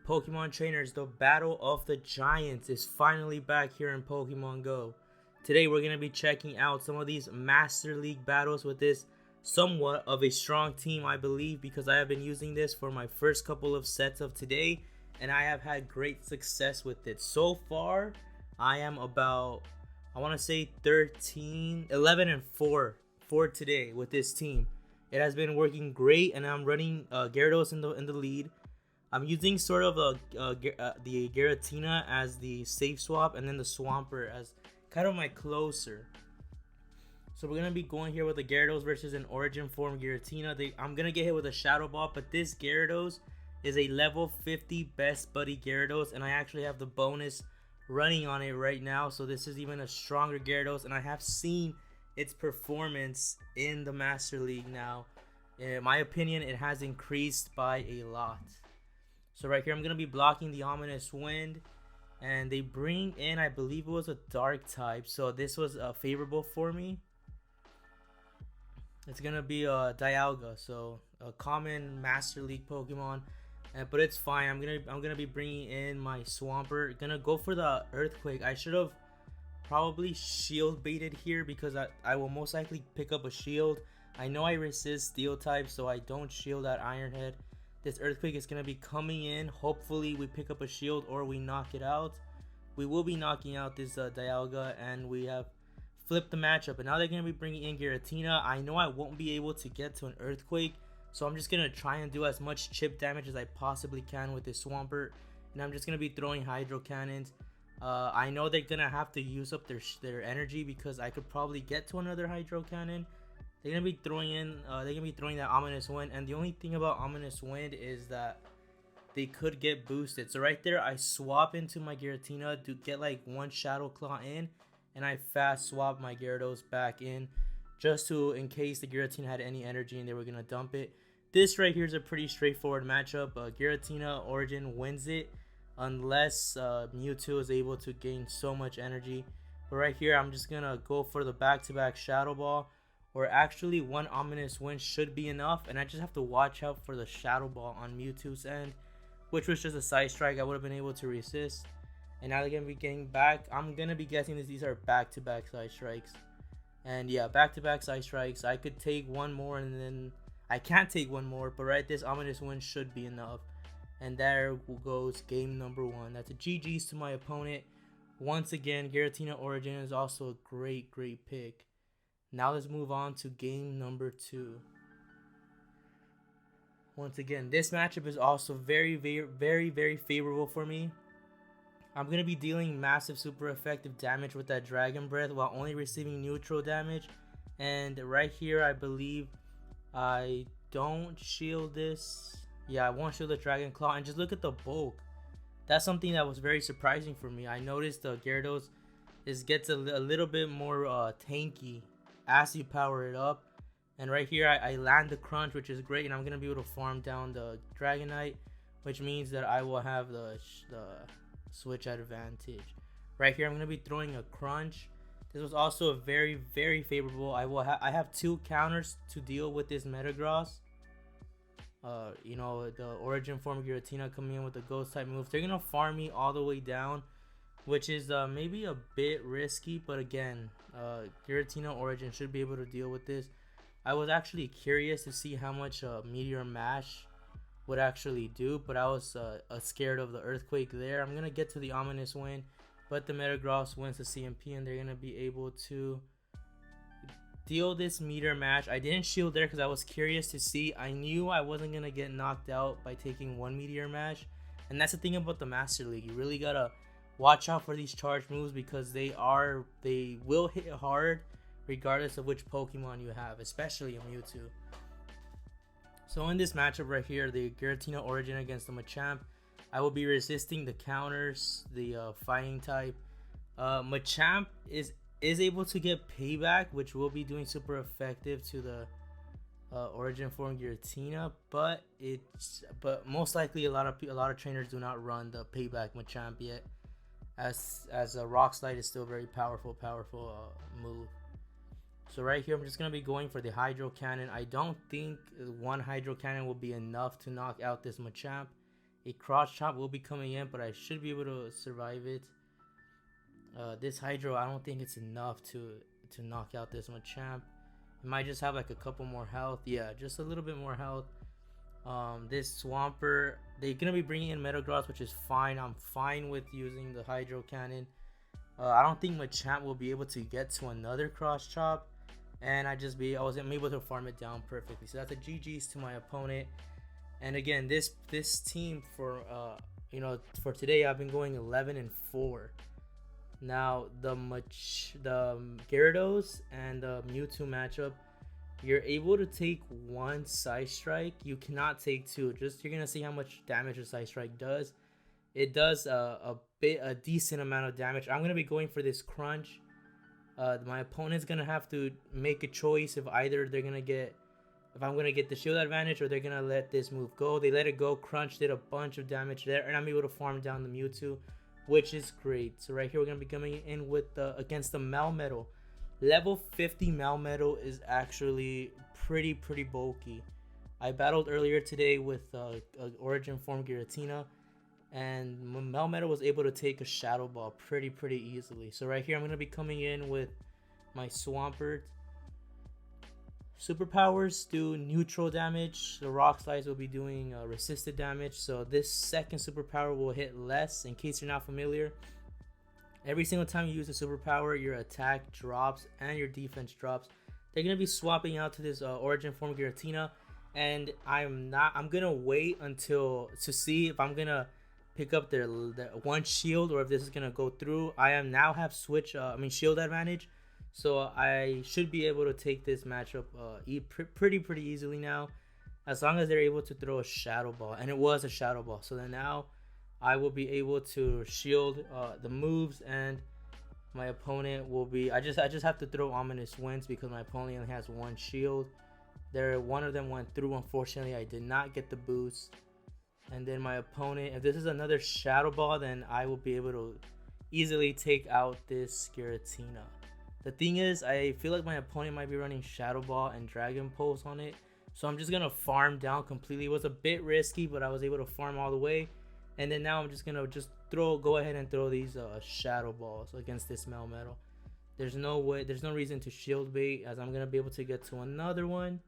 Pokemon trainers, the Battle of the Giants is finally back here in Pokemon Go. Today we're going to be checking out some of these Master League battles with this somewhat of a strong team, I believe, because I have been using this for my first couple of sets of today and I have had great success with it. So far, I am about, I want to say 11 and 4 for today with this team. It has been working great and I'm running Gyarados in the lead. I'm using sort of the Giratina as the safe swap and then the Swampert as kind of my closer. So we're going to be going here with the Gyarados versus an Origin form Giratina. I'm going to get hit with a Shadow Ball, but this Gyarados is a level 50 best buddy Gyarados and I actually have the bonus running on it right now. So this is even a stronger Gyarados and I have seen its performance in the Master League now. In my opinion, it has increased by a lot. So right here, I'm going to be blocking the Ominous Wind. And they bring in, I believe it was a Dark type. So this was favorable for me. It's going to be a Dialga. So a common Master League Pokemon. But it's fine. I'm gonna be bringing in my Swampert. Gonna go for the Earthquake. I should have probably shield baited here because I will most likely pick up a shield. I know I resist Steel type, so I don't shield that Iron Head. This Earthquake is going to be coming in. Hopefully we pick up a shield or we knock it out. We will be knocking out this Dialga and we have flipped the matchup. And now they're going to be bringing in Giratina. I know I won't be able to get to an Earthquake. So I'm just going to try and do as much chip damage as I possibly can with this Swampert. And I'm just going to be throwing Hydro Cannons. I know they're going to have to use up their energy because I could probably get to another Hydro Cannon. They're gonna be throwing that Ominous Wind, and the only thing about Ominous Wind is that they could get boosted. So right there, I swap into my Giratina to get like one Shadow Claw in, and I fast swap my Gyarados back in, just in case the Giratina had any energy and they were gonna dump it. This right here is a pretty straightforward matchup. Giratina Origin wins it, unless Mewtwo is able to gain so much energy. But right here, I'm just gonna go for the back-to-back Shadow Ball. Or actually one Ominous Wind should be enough, and I just have to watch out for the Shadow Ball on Mewtwo's end, which was just a side strike I would have been able to resist. And now they're going to be getting back. I'm going to be guessing these are back-to-back side strikes. And yeah, back-to-back side strikes. I could take one more and then I can't take one more, but right, this Ominous Wind should be enough. And there goes game number 1. That's a GG's to my opponent. Once again, Giratina Origin is also a great pick. Now let's move on to game number 2. Once again, this matchup is also very favorable for me. I'm going to be dealing massive super effective damage with that Dragon Breath while only receiving neutral damage. And right here, I believe I don't shield this. Yeah, I won't shield the Dragon Claw. And just look at the bulk. That's something that was very surprising for me. I noticed the Gyarados gets a little bit more tanky as you power it up. And right here I land the crunch, which is great, and I'm gonna be able to farm down the Dragonite, which means that I will have the switch advantage. Right here I'm gonna be throwing a crunch. This was also a very favorable. I have 2 counters to deal with this Metagross. You know, the Origin form Giratina coming in with the Ghost type move. They're gonna farm me all the way down, which is maybe a bit risky, but again, Giratina Origin should be able to deal with this. I was actually curious to see how much Meteor Mash would actually do, but I was scared of the Earthquake there. I'm going to get to the Ominous Wind, but the Metagross wins the CMP, and they're going to be able to deal this Meteor Mash. I didn't shield there because I was curious to see. I knew I wasn't going to get knocked out by taking one Meteor Mash, and that's the thing about the Master League. You really got to watch out for these charge moves because they will hit hard regardless of which Pokemon you have, especially a Mewtwo. So in this matchup right here, the Giratina Origin against the Machamp, I will be resisting the counters, the fighting type. Machamp is able to get payback, which will be doing super effective to the Origin form Giratina, but most likely a lot of trainers do not run the payback Machamp yet. As a Rock Slide is still a very powerful move. So right here, I'm just going to be going for the Hydro Cannon. I don't think one Hydro Cannon will be enough to knock out this Machamp. A cross chop will be coming in, but I should be able to survive it. This Hydro, I don't think it's enough to knock out this Machamp. It might just have like a couple more health. Yeah, just a little bit more health. This Swampert, they're gonna be bringing in Metagross, which is fine. I'm fine with using the Hydro Cannon. I don't think Machamp will be able to get to another cross chop, and I'm able to farm it down perfectly. So that's a GG's to my opponent. And again, this team for for today, I've been going 11-4. Now the Gyarados and the Mewtwo matchup, you're able to take one Side Strike. You cannot take two. You're gonna see how much damage a Side Strike does. It does a decent amount of damage. I'm gonna be going for this Crunch. My opponent's gonna have to make a choice if either if I'm gonna get the shield advantage or they're gonna let this move go. They let it go. Crunch did a bunch of damage there, and I'm able to farm down the Mewtwo, which is great. So right here we're gonna be coming in with against the Melmetal. Level 50 Melmetal is actually pretty bulky. I battled earlier today with Origin Form Giratina, and Melmetal was able to take a Shadow Ball pretty easily. So right here I'm gonna be coming in with my Swampert. Superpowers do neutral damage. The Rock Slides will be doing resisted damage. So this second superpower will hit less. In case you're not familiar, every single time you use a superpower, your attack drops and your defense drops. They're gonna be swapping out to this Origin Form Giratina, and I'm gonna wait until to see if I'm gonna pick up their one shield or if this is gonna go through. I now have shield advantage. So I should be able to take this matchup pretty easily now, as long as they're able to throw a Shadow Ball, and it was a Shadow Ball. So then now I will be able to shield the moves, and my opponent will be. I just have to throw Ominous Winds because my opponent only has one shield. One of them went through. Unfortunately, I did not get the boost. And then my opponent, if this is another Shadow Ball, then I will be able to easily take out this Giratina. The thing is, I feel like my opponent might be running Shadow Ball and Dragon Pulse on it. So I'm just going to farm down completely. It was a bit risky, but I was able to farm all the way. And then now I'm just going to go ahead and throw these Shadow Balls against this Melmetal. There's no reason to shield bait, as I'm going to be able to get to another one.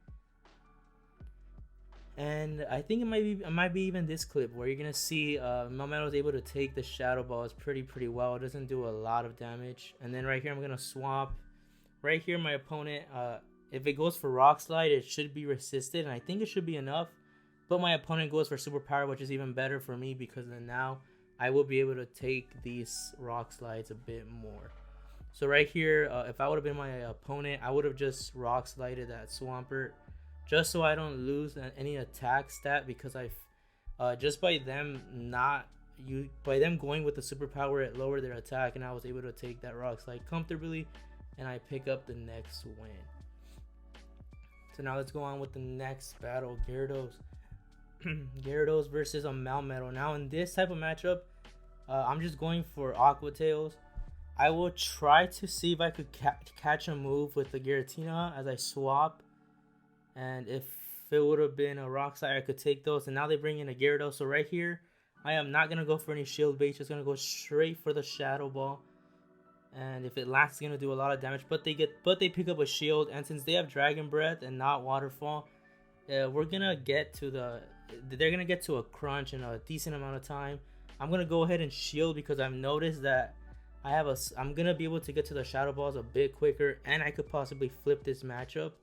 And I think it might be even this clip where you're gonna see Melmetal is able to take the Shadow Balls pretty well. It doesn't do a lot of damage. And then right here I'm gonna swap. Right here my opponent, if it goes for Rock Slide, it should be resisted, and I think it should be enough. But my opponent goes for Superpower, which is even better for me, because then now I will be able to take these Rock Slides a bit more. So right here, if I would have been my opponent, I would have just Rock Slided that Swampert, just so I don't lose any attack stat, because just by them going with the superpower, it lowered their attack, and I was able to take that Rock Slide comfortably, and I pick up the next win. So now let's go on with the next battle, Gyarados. Gyarados versus a Melmetal. Now in this type of matchup, I'm just going for Aqua Tails. I will try to see if I could catch a move with the Giratina as I swap. And if it would have been a Rock Slide, I could take those. And now they bring in a Gyarados. So right here, I am not going to go for any shield bait. Just going to go straight for the Shadow Ball. And if it lands, it's going to do a lot of damage. But they pick up a shield. And since they have Dragon Breath and not Waterfall, they're going to get to a crunch in a decent amount of time. I'm going to go ahead and shield because I've noticed that I'm going to be able to get to the Shadow Balls a bit quicker. And I could possibly flip this matchup.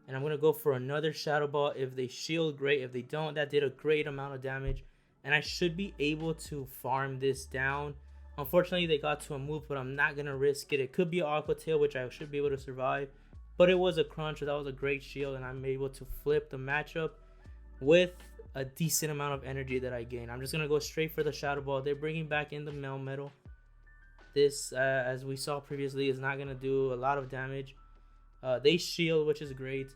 And I'm going to go for another Shadow Ball. If they shield, great. If they don't, that did a great amount of damage. And I should be able to farm this down. Unfortunately, they got to a move, but I'm not going to risk it. It could be Aqua Tail, which I should be able to survive. But it was a crunch, so that was a great shield. And I'm able to flip the matchup with a decent amount of energy that I gain. I'm just going to go straight for the Shadow Ball. They're bringing back in the Melmetal. This, as we saw previously, is not going to do a lot of damage. They shield, which is great.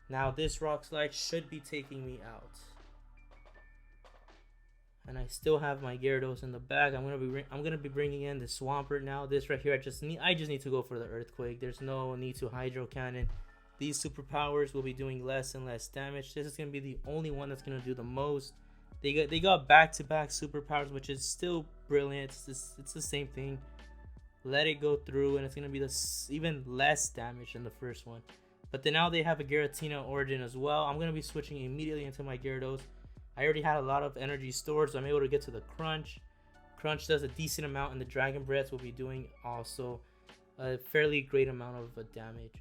Now this Rock Slide should be taking me out. And I still have my Gyarados in the bag. I'm gonna be bringing in the Swampert now. This right here, I just need to go for the Earthquake. There's no need to Hydro Cannon. These superpowers will be doing less and less damage. This is gonna be the only one that's gonna do the most They got back-to-back superpowers, which is still brilliant. It's the same thing. Let it go through, and it's gonna be even less damage than the first one. But then now they have a Giratina origin as well. I'm gonna be switching immediately into my Gyarados. I already had a lot of energy stored, so I'm able to get to the Crunch. Crunch does a decent amount, and the Dragon Breath will be doing also a fairly great amount of damage.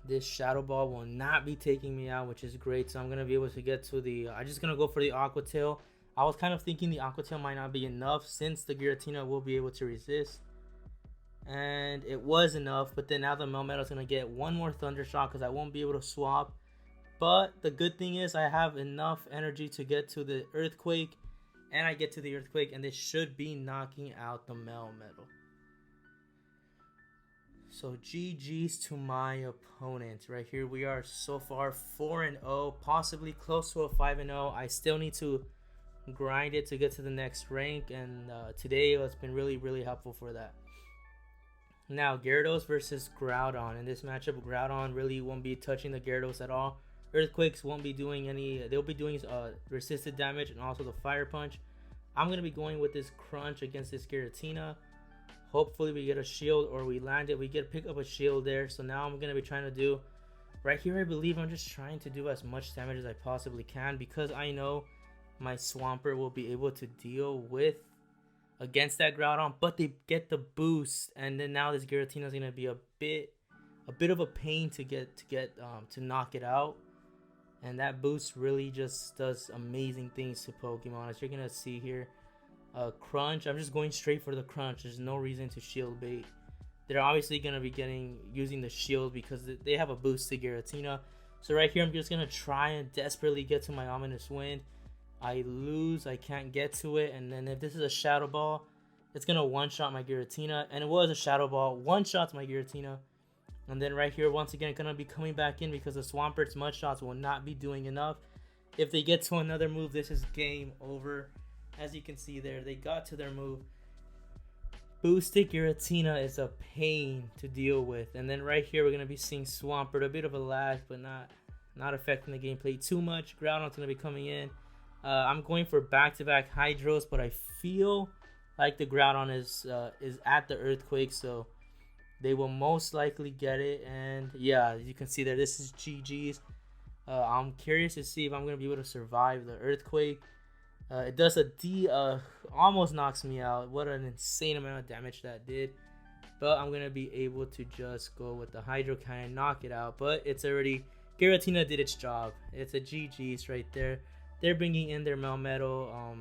This Shadow Ball will not be taking me out, which is great. So I'm going to be able to get to the... I'm just going to go for the Aqua Tail. I was kind of thinking the Aqua Tail might not be enough since the Giratina will be able to resist. And it was enough, but then now the Melmetal is going to get one more Thunder Shock because I won't be able to swap. But the good thing is I have enough energy to get to the Earthquake. And I get to the Earthquake, and this should be knocking out the Melmetal. So GG's to my opponent. Right here we are so far 4-0, possibly close to a 5-0. I still need to grind it to get to the next rank, and today it's been really helpful for that. Now Gyarados versus Groudon. In this matchup, Groudon really won't be touching the Gyarados at all. Earthquakes won't be doing any, they'll be doing resisted damage and also the Fire Punch. I'm going to be going with this Crunch against this Giratina. Hopefully we get a shield, or we land it. We pick up a shield there. So now I'm going to be trying to do, right here I believe I'm just trying to do as much damage as I possibly can, because I know my Swampert will be able to deal with against that Groudon, but they get the boost, and then now this Giratina is going to be a bit of a pain to knock it out. And that boost really just does amazing things to Pokemon, as you're going to see here. Crunch, I'm just going straight for the Crunch. There's no reason to shield bait. They're obviously going to be using the shield because they have a boost to Giratina. So right here I'm just going to try and desperately get to my Ominous Wind. I lose, I can't get to it, and then if this is a Shadow Ball, it's going to one-shot my Giratina. And it was a Shadow Ball, one-shots my Giratina. And then right here, once again, going to be coming back in because the Swampert's Mud Shots will not be doing enough. If they get to another move, this is game over. As you can see there, they got to their move. Boosted Giratina is a pain to deal with. And then right here, we're going to be seeing Swampert. A bit of a lag, but not affecting the gameplay too much. Groudon's going to be coming in. I'm going for back-to-back Hydros, but I feel like the Groudon is at the Earthquake, so they will most likely get it. And yeah, you can see there, this is GG's. I'm curious to see if I'm going to be able to survive the Earthquake. It does almost knocks me out. What an insane amount of damage that did. But I'm going to be able to just go with the Hydro Cannon, knock it out. But it's already, Giratina did its job. It's a GG's right there. They're bringing in their Melmetal.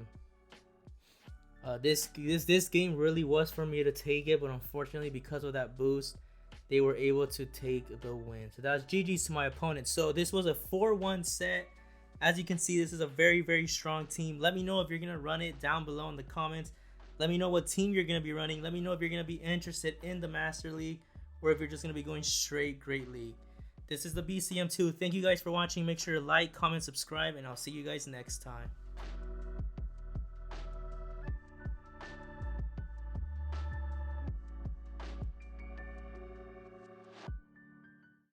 This game really was for me to take it, but unfortunately because of that boost, they were able to take the win. So that was GG's to my opponent. So this was a 4-1 set. As you can see, this is a very strong team. Let me know if you're going to run it down below in the comments. Let me know what team you're going to be running. Let me know if you're going to be interested in the Master League, or if you're just going to be going straight Great League. This is the BCM2. Thank you guys for watching. Make sure to like, comment, subscribe, and I'll see you guys next time.